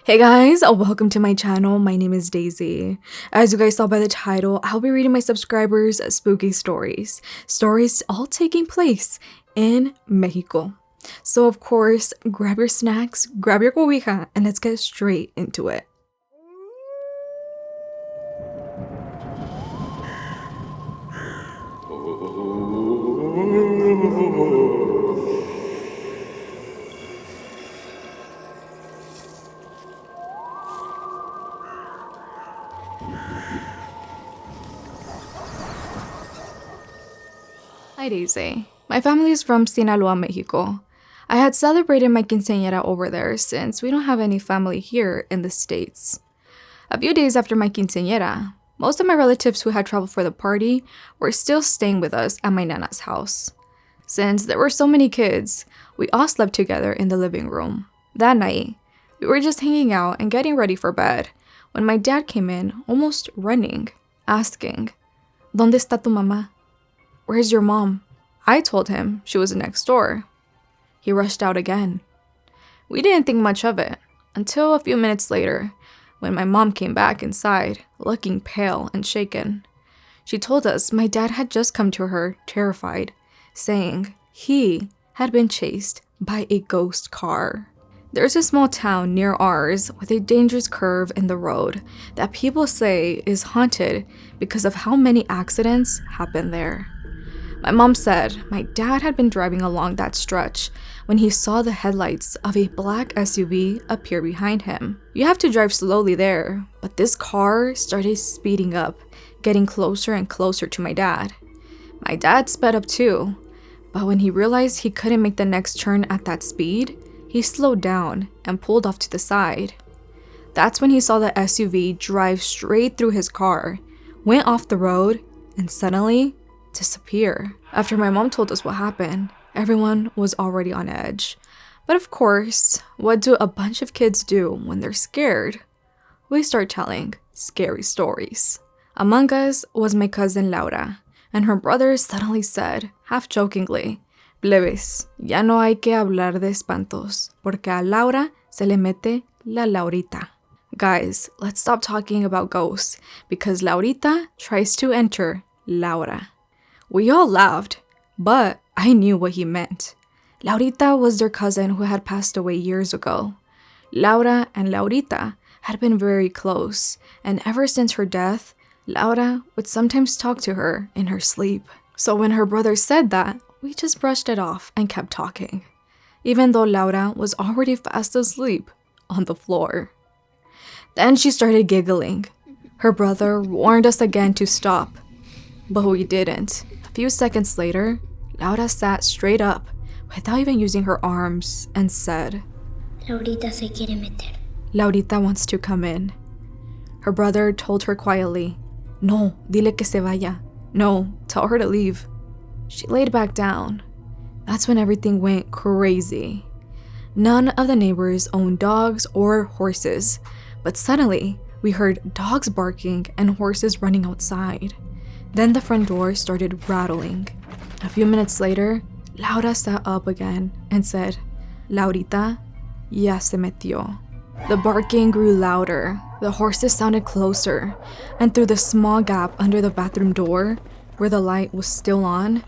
Hey guys, welcome to my channel. My name is Daisy. As you guys saw by the title, I'll be reading my subscribers' spooky stories. Stories all taking place in Mexico. So of course, grab your snacks, grab your cobija, and let's get straight into it. Hi Daisy. My family is from Sinaloa, Mexico. I had celebrated my quinceañera over there since we don't have any family here in the States. A few days after my quinceañera, most of my relatives who had traveled for the party were still staying with us at my nana's house. Since there were so many kids, we all slept together in the living room. That night, we were just hanging out and getting ready for bed when my dad came in almost running, asking, ¿Dónde está tu mamá? Where's your mom? I told him she was next door. He rushed out again. We didn't think much of it until a few minutes later when my mom came back inside, looking pale and shaken. She told us my dad had just come to her, terrified, saying he had been chased by a ghost car. There's a small town near ours with a dangerous curve in the road that people say is haunted because of how many accidents happen there. My mom said my dad had been driving along that stretch when he saw the headlights of a black SUV appear behind him. You have to drive slowly there, but this car started speeding up, getting closer and closer to my dad. My dad sped up too, but when he realized he couldn't make the next turn at that speed, he slowed down and pulled off to the side. That's when he saw the SUV drive straight through his car, went off the road, and suddenly disappear. After my mom told us what happened, everyone was already on edge. But of course, what do a bunch of kids do when they're scared? We start telling scary stories. Among us was my cousin Laura, and her brother suddenly said, half jokingly, "Plebes, ya no hay que hablar de espantos, porque a Laura se le mete la Laurita." Guys, let's stop talking about ghosts, because Laurita tries to enter Laura. We all laughed, but I knew what he meant. Laurita was their cousin who had passed away years ago. Laura and Laurita had been very close, and ever since her death, Laura would sometimes talk to her in her sleep. So when her brother said that, we just brushed it off and kept talking, even though Laura was already fast asleep on the floor. Then she started giggling. Her brother warned us again to stop, but we didn't. A few seconds later, Laura sat straight up without even using her arms and said, Laurita se quiere meter. Laurita wants to come in. Her brother told her quietly, No, dile que se vaya. No, tell her to leave. She laid back down. That's when everything went crazy. None of the neighbors owned dogs or horses, but suddenly we heard dogs barking and horses running outside. Then the front door started rattling. A few minutes later, Laura sat up again and said, Laurita, ya se metió. The barking grew louder, the horses sounded closer, and through the small gap under the bathroom door, where the light was still on,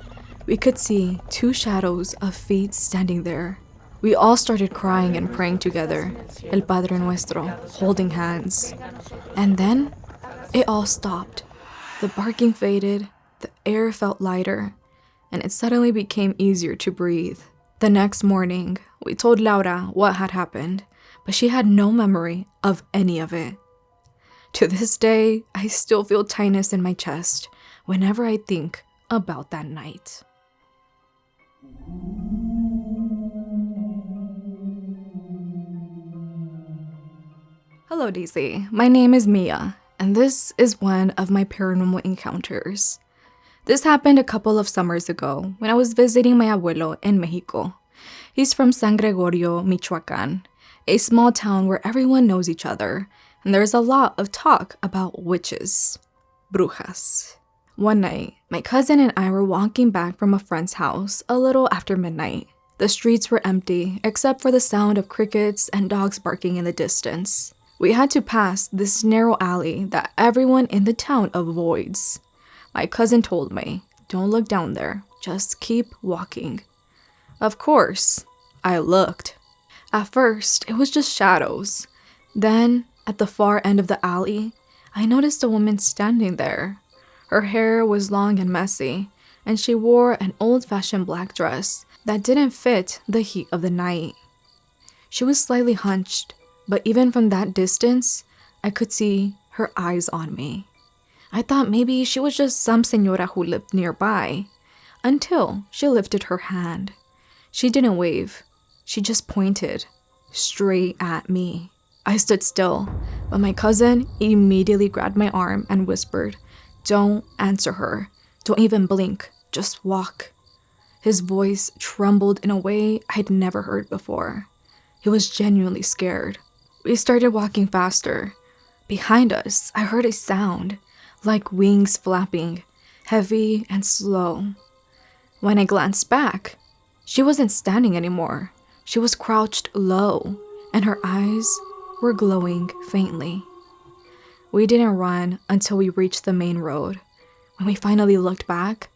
we could see two shadows of feet standing there. We all started crying and praying together, El Padre Nuestro, holding hands. And then, it all stopped. The barking faded, the air felt lighter, and it suddenly became easier to breathe. The next morning, we told Laura what had happened, but she had no memory of any of it. To this day, I still feel tightness in my chest whenever I think about that night. Hello Daisy, my name is Mia, and this is one of my paranormal encounters. This happened a couple of summers ago when I was visiting my abuelo in Mexico. He's from San Gregorio, Michoacan, a small town where everyone knows each other, and there's a lot of talk about witches, brujas. One night, my cousin and I were walking back from a friend's house a little after midnight. The streets were empty, except for the sound of crickets and dogs barking in the distance. We had to pass this narrow alley that everyone in the town avoids. My cousin told me, "Don't look down there, just keep walking." Of course, I looked. At first, it was just shadows. Then, at the far end of the alley, I noticed a woman standing there. Her hair was long and messy, and she wore an old-fashioned black dress that didn't fit the heat of the night. She was slightly hunched, but even from that distance, I could see her eyes on me. I thought maybe she was just some señora who lived nearby, until she lifted her hand. She didn't wave. She just pointed straight at me. I stood still, but my cousin immediately grabbed my arm and whispered, "Don't answer her. Don't even blink. Just walk." His voice trembled in a way I'd never heard before. He was genuinely scared. We started walking faster. Behind us, I heard a sound, like wings flapping, heavy and slow. When I glanced back, she wasn't standing anymore. She was crouched low, and her eyes were glowing faintly. We didn't run until we reached the main road. When we finally looked back,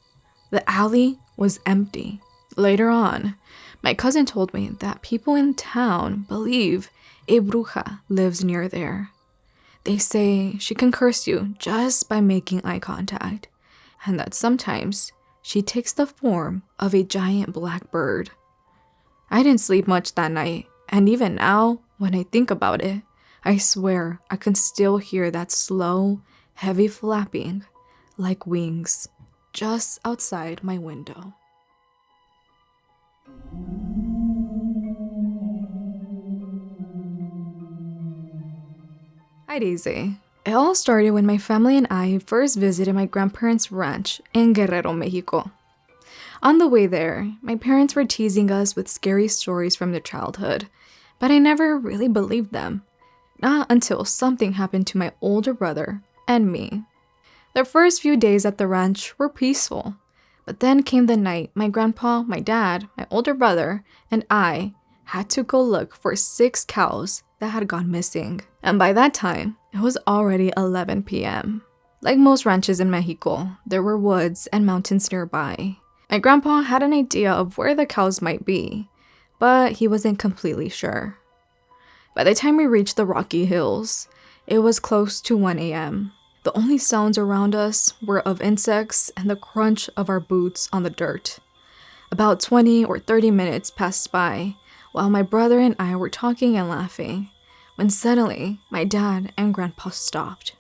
the alley was empty. Later on, my cousin told me that people in town believe a bruja lives near there. They say she can curse you just by making eye contact, and that sometimes she takes the form of a giant black bird. I didn't sleep much that night, and even now, when I think about it, I swear I can still hear that slow, heavy flapping, like wings, just outside my window. Hi, Daisy. It all started when my family and I first visited my grandparents' ranch in Guerrero, Mexico. On the way there, my parents were teasing us with scary stories from their childhood, but I never really believed them. Not until something happened to my older brother and me. The first few days at the ranch were peaceful, but then came the night my grandpa, my dad, my older brother, and I had to go look for 6 cows that had gone missing. And by that time, it was already 11 p.m. Like most ranches in Mexico, there were woods and mountains nearby. My grandpa had an idea of where the cows might be, but he wasn't completely sure. By the time we reached the rocky hills, it was close to 1 a.m. The only sounds around us were of insects and the crunch of our boots on the dirt. About 20 or 30 minutes passed by while my brother and I were talking and laughing, when suddenly my dad and grandpa stopped.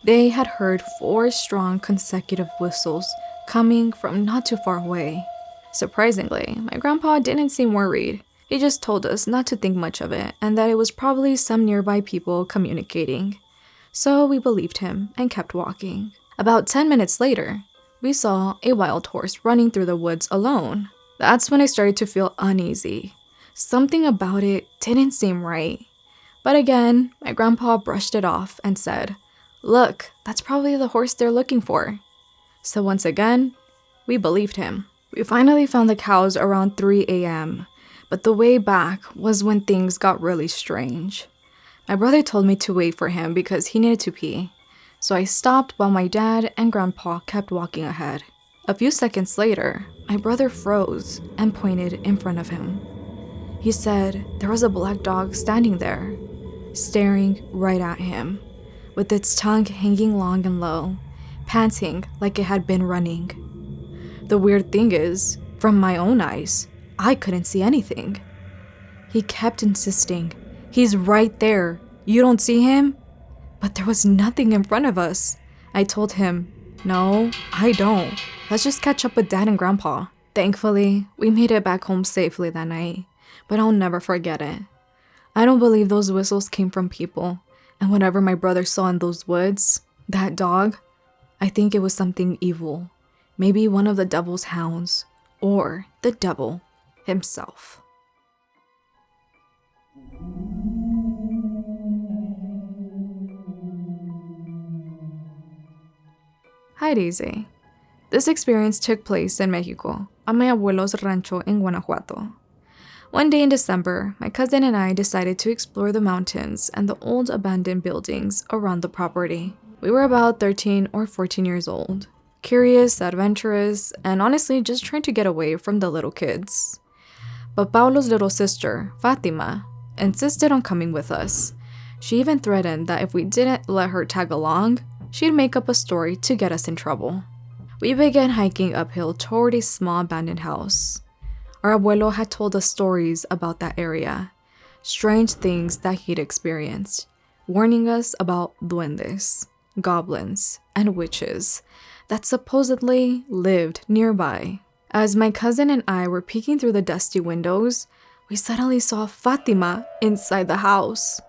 They had heard 4 strong consecutive whistles coming from not too far away. Surprisingly, my grandpa didn't seem worried. He just told us not to think much of it and that it was probably some nearby people communicating. So we believed him and kept walking. About 10 minutes later, we saw a wild horse running through the woods alone. That's when I started to feel uneasy. Something about it didn't seem right. But again, my grandpa brushed it off and said, "Look, that's probably the horse they're looking for." So once again, we believed him. We finally found the cows around 3 a.m., but the way back was when things got really strange. My brother told me to wait for him because he needed to pee, so I stopped while my dad and grandpa kept walking ahead. A few seconds later, my brother froze and pointed in front of him. He said there was a black dog standing there, staring right at him, with its tongue hanging long and low, panting like it had been running. The weird thing is, from my own eyes, I couldn't see anything. He kept insisting, "He's right there. You don't see him?" But there was nothing in front of us. I told him, "No, I don't. Let's just catch up with Dad and Grandpa." Thankfully, we made it back home safely that night, but I'll never forget it. I don't believe those whistles came from people, and whatever my brother saw in those woods, that dog, I think it was something evil. Maybe one of the devil's hounds, or the devil himself. Hi, Daisy. This experience took place in Mexico, at my abuelo's rancho in Guanajuato. One day in December, my cousin and I decided to explore the mountains and the old abandoned buildings around the property. We were about 13 or 14 years old, curious, adventurous, and honestly just trying to get away from the little kids. But Paulo's little sister, Fatima, insisted on coming with us. She even threatened that if we didn't let her tag along, she'd make up a story to get us in trouble. We began hiking uphill toward a small abandoned house. Our abuelo had told us stories about that area, strange things that he'd experienced, warning us about duendes, goblins, and witches that supposedly lived nearby. As my cousin and I were peeking through the dusty windows, we suddenly saw Fatima inside the house.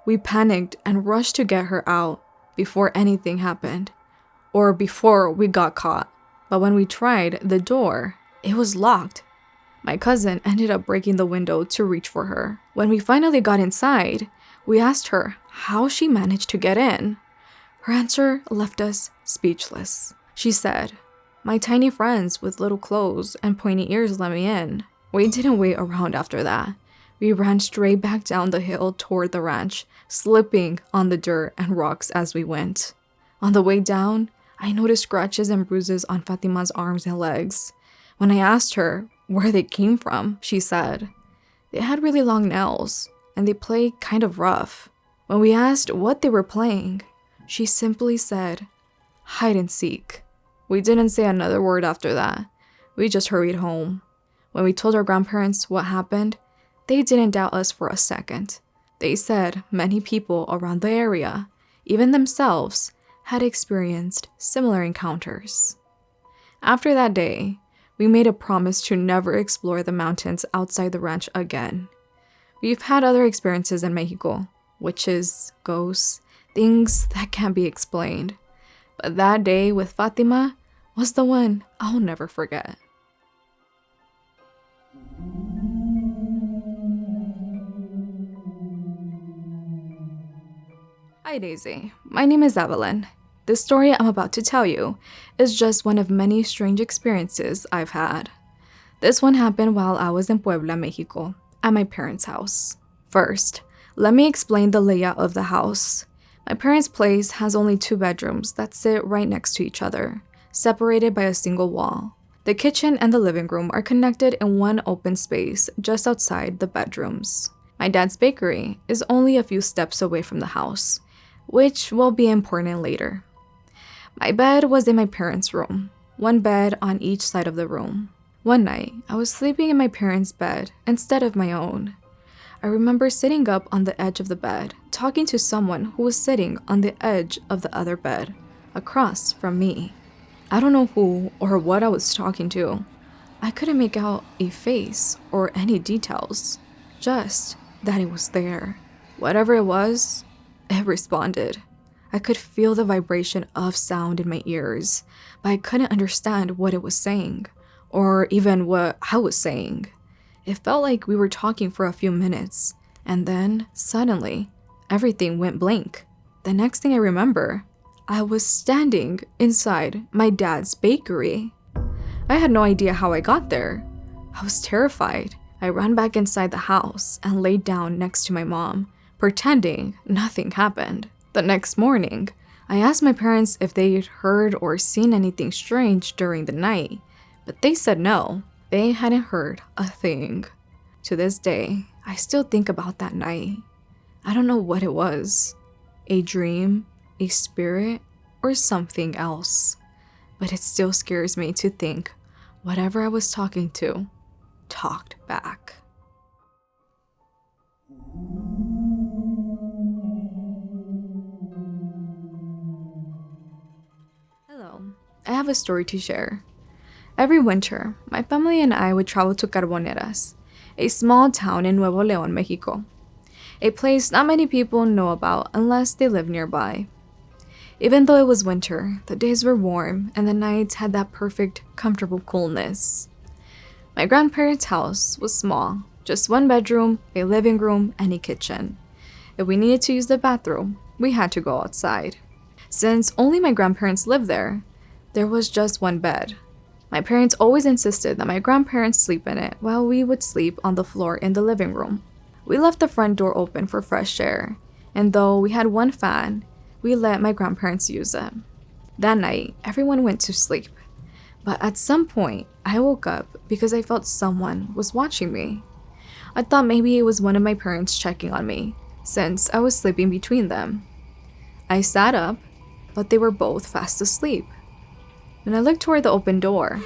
We panicked and rushed to get her out before anything happened, or before we got caught. But when we tried the door, it was locked. My cousin ended up breaking the window to reach for her. When we finally got inside, we asked her how she managed to get in. Her answer left us speechless. She said, "My tiny friends with little clothes and pointy ears let me in." We didn't wait around after that. We ran straight back down the hill toward the ranch, slipping on the dirt and rocks as we went. On the way down, I noticed scratches and bruises on Fatima's arms and legs. When I asked her where they came from, she said they had really long nails and they played kind of rough. When we asked what they were playing, she simply said, "Hide and seek." We didn't say another word after that. We just hurried home. When we told our grandparents what happened, they didn't doubt us for a second. They said many people around the area, even themselves, had experienced similar encounters. After that day, we made a promise to never explore the mountains outside the ranch again. We've had other experiences in Mexico, witches, ghosts, things that can't be explained. But that day with Fatima was the one I'll never forget. Hi Daisy, my name is Evelyn. The story I'm about to tell you is just one of many strange experiences I've had. This one happened while I was in Puebla, Mexico, at my parents' house. First, let me explain the layout of the house. My parents' place has only 2 bedrooms that sit right next to each other, separated by a single wall. The kitchen and the living room are connected in one open space just outside the bedrooms. My dad's bakery is only a few steps away from the house, which will be important later. My bed was in my parents' room, 1 bed on each side of the room. One night, I was sleeping in my parents' bed instead of my own. I remember sitting up on the edge of the bed, talking to someone who was sitting on the edge of the other bed, across from me. I don't know who or what I was talking to. I couldn't make out a face or any details, just that it was there. Whatever it was, it responded. I could feel the vibration of sound in my ears, but I couldn't understand what it was saying, or even what I was saying. It felt like we were talking for a few minutes, and then, suddenly, everything went blank. The next thing I remember, I was standing inside my dad's bakery. I had no idea how I got there. I was terrified. I ran back inside the house and laid down next to my mom, pretending nothing happened. The next morning, I asked my parents if they'd heard or seen anything strange during the night, but they said no. They hadn't heard a thing. To this day, I still think about that night. I don't know what it was. A dream, a spirit, or something else. But it still scares me to think whatever I was talking to talked back. Hello, I have a story to share. Every winter, my family and I would travel to Carboneras, a small town in Nuevo León, Mexico, a place not many people know about unless they live nearby. Even though it was winter, the days were warm and the nights had that perfect, comfortable coolness. My grandparents' house was small, just 1 bedroom, a living room, and a kitchen. If we needed to use the bathroom, we had to go outside. Since only my grandparents lived there was just 1 bed. My parents always insisted that my grandparents sleep in it while we would sleep on the floor in the living room. We left the front door open for fresh air, and though we had one fan, we let my grandparents use it. That night, everyone went to sleep, but at some point, I woke up because I felt someone was watching me. I thought maybe it was one of my parents checking on me, since I was sleeping between them. I sat up, but they were both fast asleep. When I looked toward the open door,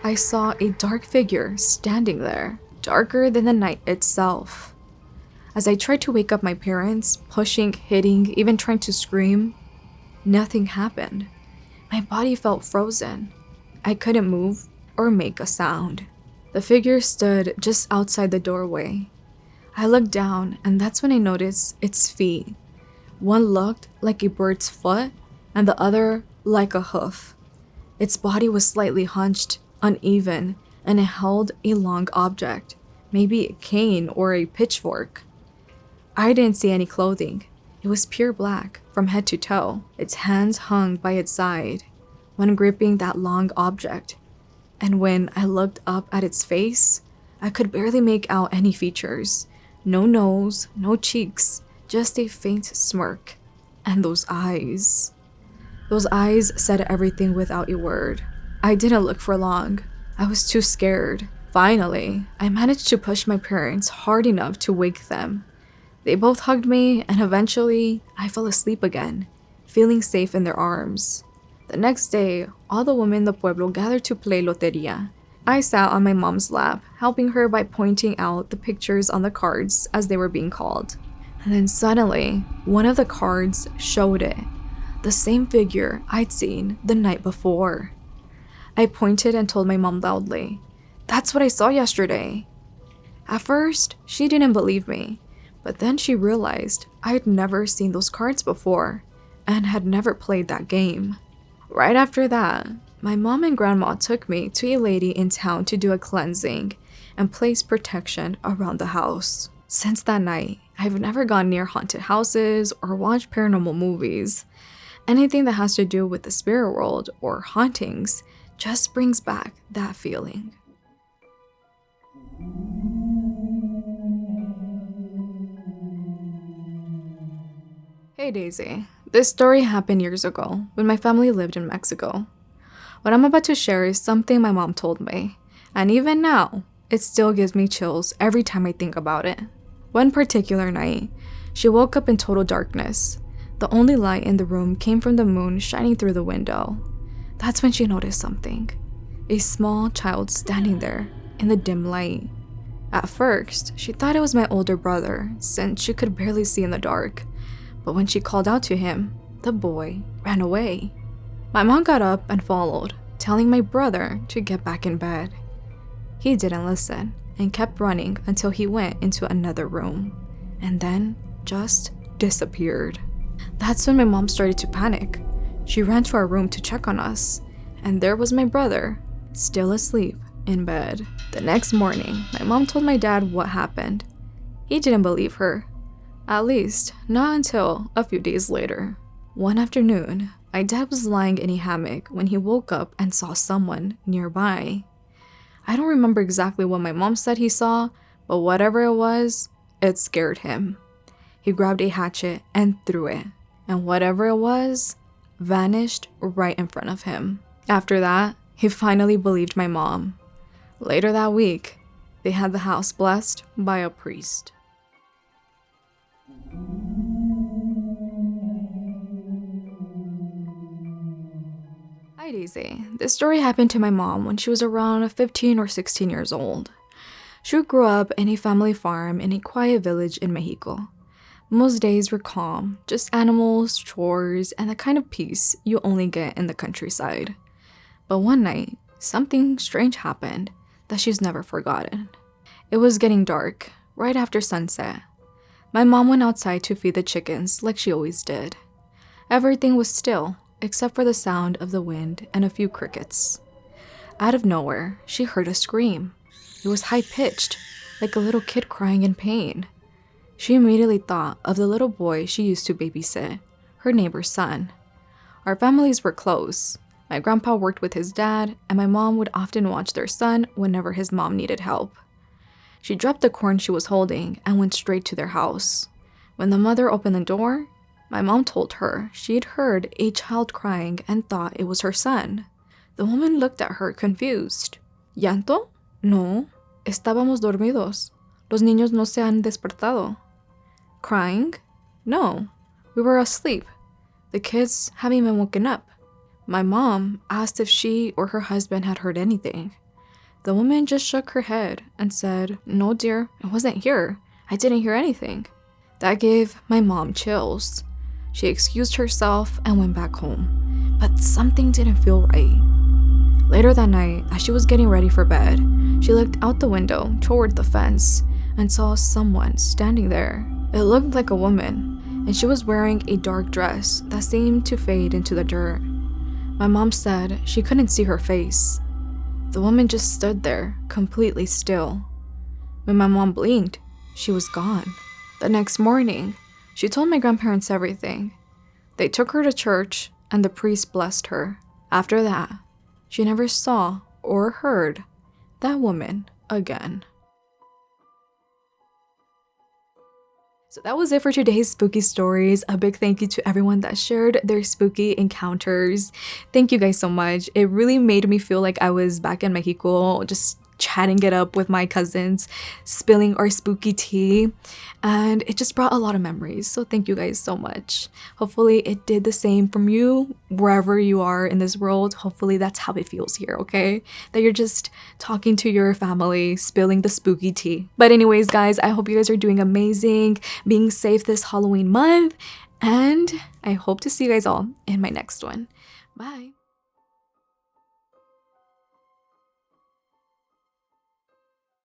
I saw a dark figure standing there, darker than the night itself. As I tried to wake up my parents, pushing, hitting, even trying to scream, nothing happened. My body felt frozen. I couldn't move or make a sound. The figure stood just outside the doorway. I looked down, and that's when I noticed its feet. One looked like a bird's foot, and the other like a hoof. Its body was slightly hunched, uneven, and it held a long object, maybe a cane or a pitchfork. I didn't see any clothing. It was pure black, from head to toe. Its hands hung by its side, one gripping that long object. And when I looked up at its face, I could barely make out any features. No nose, no cheeks, just a faint smirk. And those eyes. Those eyes said everything without a word. I didn't look for long. I was too scared. Finally, I managed to push my parents hard enough to wake them. They both hugged me, and eventually, I fell asleep again, feeling safe in their arms. The next day, all the women in the pueblo gathered to play loteria. I sat on my mom's lap, helping her by pointing out the pictures on the cards as they were being called. And then suddenly, one of the cards showed it, the same figure I'd seen the night before. I pointed and told my mom loudly, "That's what I saw yesterday." At first, she didn't believe me. But then she realized I had never seen those cards before and had never played that game. Right after that, my mom and grandma took me to a lady in town to do a cleansing and place protection around the house. Since that night, I've never gone near haunted houses or watched paranormal movies. Anything that has to do with the spirit world or hauntings just brings back that feeling. Hey Daisy, this story happened years ago when my family lived in Mexico. What I'm about to share is something my mom told me, and even now, it still gives me chills every time I think about it. One particular night, she woke up in total darkness. The only light in the room came from the moon shining through the window. That's when she noticed something. A small child standing there in the dim light. At first, she thought it was my older brother since she could barely see in the dark. But when she called out to him, the boy ran away. My mom got up and followed, telling my brother to get back in bed. He didn't listen and kept running until he went into another room, and then just disappeared. That's when my mom started to panic. She ran to our room to check on us, and there was my brother, still asleep in bed. The next morning, my mom told my dad what happened. He didn't believe her. At least, not until a few days later. One afternoon, my dad was lying in a hammock when he woke up and saw someone nearby. I don't remember exactly what my mom said he saw, but whatever it was, it scared him. He grabbed a hatchet and threw it, and whatever it was, vanished right in front of him. After that, he finally believed my mom. Later that week, they had the house blessed by a priest. Hi Daisy. This story happened to my mom when she was around 15 or 16 years old. She grew up in a family farm in a quiet village in Mexico. Most days were calm, just animals, chores, and the kind of peace you only get in the countryside. But one night, something strange happened that she's never forgotten. It was getting dark, right after sunset. My mom went outside to feed the chickens like she always did. Everything was still, except for the sound of the wind and a few crickets. Out of nowhere, she heard a scream. It was high-pitched, like a little kid crying in pain. She immediately thought of the little boy she used to babysit, her neighbor's son. Our families were close, My grandpa worked with his dad, and my mom would often watch their son whenever his mom needed help. She dropped the corn she was holding and went straight to their house. When the mother opened the door, my mom told her she'd heard a child crying and thought it was her son. The woman looked at her confused. ¿Llanto? No. Estábamos dormidos. Los niños no se han despertado. Crying? No. We were asleep. The kids haven't even woken up. My mom asked if she or her husband had heard anything. The woman just shook her head and said, "No, dear, I wasn't here. I didn't hear anything." That gave my mom chills. She excused herself and went back home, but something didn't feel right. Later that night, as she was getting ready for bed, she looked out the window toward the fence and saw someone standing there. It looked like a woman, and she was wearing a dark dress that seemed to fade into the dirt. My mom said she couldn't see her face. The woman just stood there, completely still. When my mom blinked, she was gone. The next morning, she told my grandparents everything. They took her to church, and the priest blessed her. After that, she never saw or heard that woman again. So that was it for today's spooky stories. A big thank you to everyone that shared their spooky encounters. Thank you guys so much. It really made me feel like I was back in Mexico, just chatting it up with my cousins, spilling our spooky tea, and it just brought a lot of memories. So thank you guys so much. Hopefully it did the same from you wherever you are in this world. Hopefully that's how it feels here, okay? That you're just talking to your family, spilling the spooky tea. But anyways, guys, I hope you guys are doing amazing, being safe this Halloween month, and I hope to see you guys all in my next one. Bye.